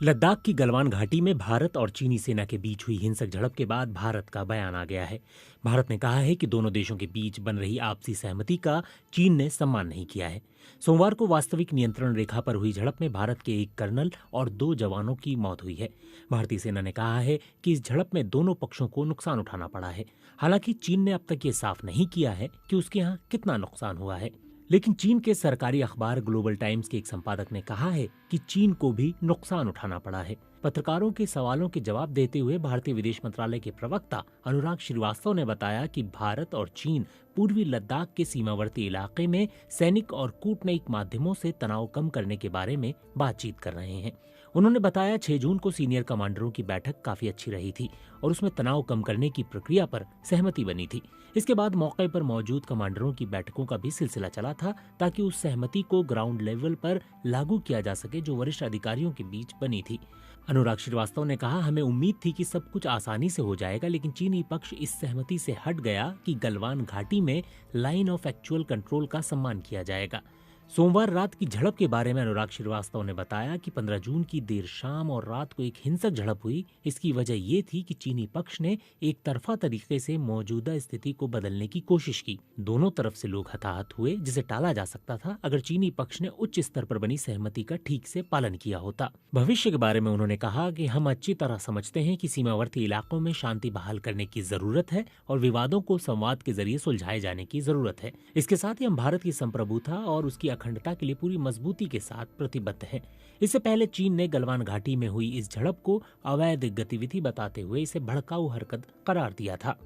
लद्दाख की गलवान घाटी में भारत और चीनी सेना के बीच हुई हिंसक झड़प के बाद भारत का बयान आ गया है। भारत ने कहा है कि दोनों देशों के बीच बन रही आपसी सहमति का चीन ने सम्मान नहीं किया है। सोमवार को वास्तविक नियंत्रण रेखा पर हुई झड़प में भारत के एक कर्नल और 2 जवानों की मौत हुई है। भारतीय सेना ने कहा है कि इस झड़प में दोनों पक्षों को नुकसान उठाना पड़ा है। हालांकि चीन ने अब तक ये साफ नहीं किया है कि उसके यहाँ कितना नुकसान हुआ है। लेकिन चीन के सरकारी अखबार ग्लोबल टाइम्स के एक संपादक ने कहा है कि चीन को भी नुकसान उठाना पड़ा है। पत्रकारों के सवालों के जवाब देते हुए भारतीय विदेश मंत्रालय के प्रवक्ता अनुराग श्रीवास्तव ने बताया कि भारत और चीन पूर्वी लद्दाख के सीमावर्ती इलाके में सैनिक और कूटनैतिक माध्यमों से तनाव कम करने के बारे में बातचीत कर रहे हैं। उन्होंने बताया 6 जून को सीनियर कमांडरों की बैठक काफी अच्छी रही थी और उसमें तनाव कम करने की प्रक्रिया पर सहमति बनी थी। इसके बाद मौके पर मौजूद कमांडरों की बैठकों का भी सिलसिला चला था ताकि उस सहमति को ग्राउंड लेवल पर लागू किया जा सके जो वरिष्ठ अधिकारियों के बीच बनी थी। अनुराग श्रीवास्तव ने कहा, हमें उम्मीद थी कि सब कुछ आसानी से हो जाएगा, लेकिन चीनी पक्ष इस सहमति से हट गया कि गलवान घाटी में लाइन ऑफ एक्चुअल कंट्रोल का सम्मान किया जाएगा। सोमवार रात की झड़प के बारे में अनुराग श्रीवास्तव ने बताया कि 15 जून की देर शाम और रात को एक हिंसक झड़प हुई। इसकी वजह ये थी कि चीनी पक्ष ने एक तरफा तरीके से मौजूदा स्थिति को बदलने की कोशिश की। दोनों तरफ से लोग हताहत हुए, जिसे टाला जा सकता था अगर चीनी पक्ष ने उच्च स्तर पर बनी सहमति का ठीक से पालन किया होता। भविष्य के बारे में उन्होंने कहा कि हम अच्छी तरह समझते हैं कि सीमावर्ती इलाकों में शांति बहाल करने की जरूरत है और विवादों को संवाद के जरिए सुलझाए जाने की जरूरत है। इसके साथ ही हम भारत की संप्रभुता और उसकी अखंडता के लिए पूरी मजबूती के साथ प्रतिबद्ध हैं। इससे पहले चीन ने गलवान घाटी में हुई इस झड़प को अवैध गतिविधि बताते हुए इसे भड़काऊ हरकत करार दिया था।